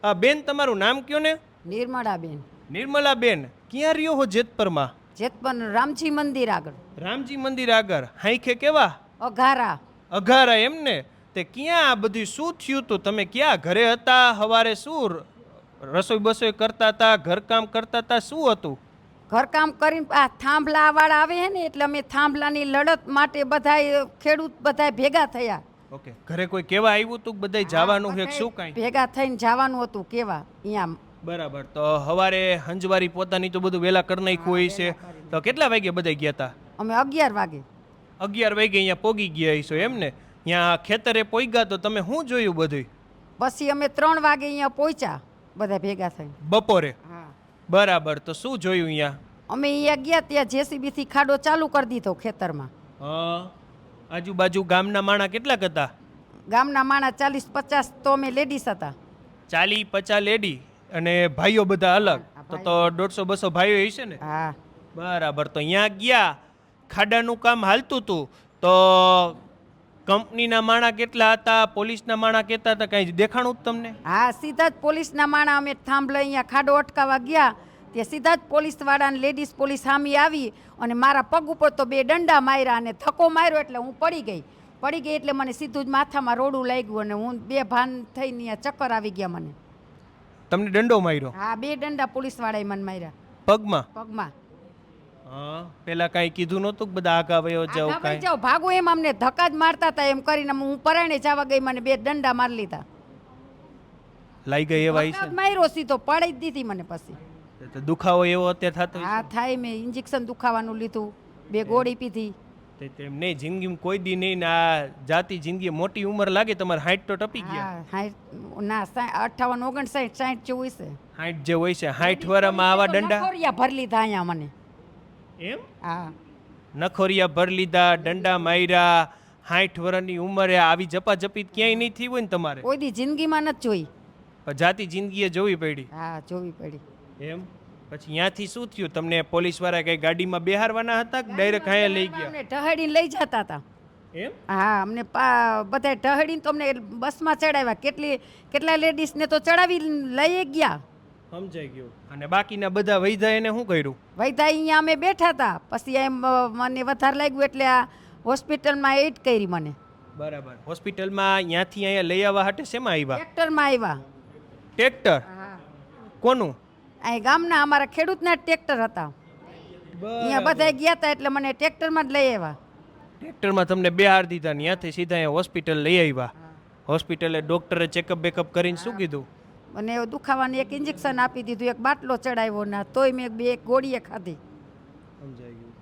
બેન તમારું નામ કયો ને? નિર્મળાબેન. નિર્મલાબેન, ક્યાં રહ્યો હો જેતપરમાં? જેતપન રામજી મંદિર આગળ. રામજી મંદિર આગળ. હાઈખે કેવા? અઘારા. અઘારા એમ ને? તે ક્યાં આ બધું શું થયું તું? તમે ક્યાં ઘરે હતા? હવારે શું રસોઈ બસોઈ કરતા હતા? ઘરકામ કરતા હતા? શું હતું? ઘરકામ કરીને આ થાંભલા વાળા આવે છે ને એટલે અમે થાંભલાની લડત માટે બધાય ખેડૂત બધાય ભેગા થયા. ઓકે, ઘરે કોઈ કેવા આવ્યું તું બધાય જવાનું છે શું કાંઈ? ભેગા થઈને જવાનું હતું કેવા અહીંયા. બરાબર. તો હવારે હંજવારી પોતાની તો બધું વેલા કરી નાખ્યું હોય છે. તો કેટલા વાગે બધા ગયા હતા? અમે 11 વાગે. 11 વાગે અહીંયા પોગી ગયા હશો એમ ને? ત્યાં ખેતરે પોગ્યા તો તમે શું જોયું બધું? પછી અમે 3 વાગે અહીંયા પહોંચ્યા બધા ભેગા થઈને. બપોરે? હા. બરાબર. તો શું જોયું અહીંયા? અમે અહીંયા ગયા ત્યાં જેસીબી થી ખાડો ચાલુ કરી દીધો ખેતરમાં. હા. આજુબાજુ ગામના માણા કેટલાક હતા? ગામના માણા 40-50 તો અમે લેડીઝ હતા. 40-50 લેડી અને ભાઈઓ બધા અલગ? તો 150-200 ભાઈઓ હશે ને? હા. બરાબર. તો અહીંયા ગયા, ખાડાનું કામ હાલતું હતું, તો કંપનીના માણા કેટલા હતા? પોલીસના માણા કેટલા હતા? કાંઈ દેખાણું જ તમને? હા, સીધા જ પોલીસના માણા અમે થાંભલે અહીંયા ખાડો અટકાવવા ગયા તે સીધા જ પોલીસવાળાને લેડીઝ પોલીસ સામે આવી અને મારા પગ ઉપર તો 2 દંડા માર્યા અને ધક્કો માર્યો એટલે હું પડી ગઈ એટલે મને સીધું જ માથામાં રોડું લાગ્યું અને હું બેભાન થઈને અહીંયા ચક્કર આવી ગયા મને. તમને દંડો માર્યો? હા, 2 દંડા પોલીસવાળાએ મને માર્યા પગમાં. હા, પેલા કાંઈ કીધું નહોતું કે બધા આગા વયો જાવ કાંઈ? જાવ ભાગો એમ અમને ધક્કા જ મારતા હતા એમ કરીને હું પરાણે જવા ગઈ મને 2 દંડા મારી લીધા. લાઈ ગઈ એવા છે? માર્યો સીધો પડી જ દીધી મને. પછી તો દુખાવો એવો અત્યારે થતો? હા થાય. મેં ઇન્જેક્શન દુખાવાનું લીધું, 2 ગોળી પીધી. તેમ નહીં, જિંદગીમાં કોઈ દી નહીં ને આ જાતિ જિંદગી મોટી ઉંમર લાગે તમારે 60 તો ટપી ગયા? હા, ના 58, 59, 60 જેવું છે. 60 જે હોય છે. 60 વર્ષમાં આવા દંડા નખોરિયા ભર લીધા અહીંયા મને. એમ? હા, નખોરિયા ભર લીધા, દંડા માર્યા. 60 વર્ષની ઉંમરે આવી જપાજપી ક્યાંય નહીં થઈ હોય ને તમારે? કોઈ દી જિંદગીમાં નથી જોઈ. પણ જાતિ જિંદગીએ જોવી પડી? હા, જોવી પડી. એમ? પછી ત્યાંથી શું થયું? તમને પોલીસ વાળા કઈ ગાડીમાં બેહારવાના હતા કે ડાયરેક્ટ અહીંયા લઈ ગયા? અમને ઢહડીને લઈ જતા હતા. એમ? હા, અમને બધા ઢહડીને તો અમને બસમાં ચડાવ્યા. કેટલા લેડીઝને તો ચડાવી લઈ ગયા. સમજાઈ ગયું. અને બાકીના બધા વૈધા એને શું કર્યું? વૈધા અહીંયા અમે બેઠા હતા. પછી એમ મને વધારે લાગ્યું એટલે આ હોસ્પિટલમાં એડ કરી મને. બરાબર. હોસ્પિટલમાં ત્યાંથી અહીંયા લઈ આવવા હાટે શેમાં આવ્યા? ટ્રેક્ટરમાં આવ્યા. ટ્રેક્ટર? હા. કોનું? અહીં ગામના અમારા ખેડૂતના ટ્રેક્ટર હતા. અહીંયા બધા ગયા હતા એટલે મને ટ્રેક્ટરમાં જ લઈ આવ્યા. ટ્રેક્ટરમાં તમને બેહાર દીધા, ત્યાંથી સીધા અહીંયા હોસ્પિટલ લઈ આવ્યા. હોસ્પિટલે ડોક્ટરે ચેકઅપ બેકઅપ કરીને શું કીધું? મને દુખાવાની 1 ઇન્જેક્શન આપી દીધું, 1 બાટલો ચડાવ્યો ના તોય મેં 2 ગોળીએ ખાધી. સમજાઈ ગયું.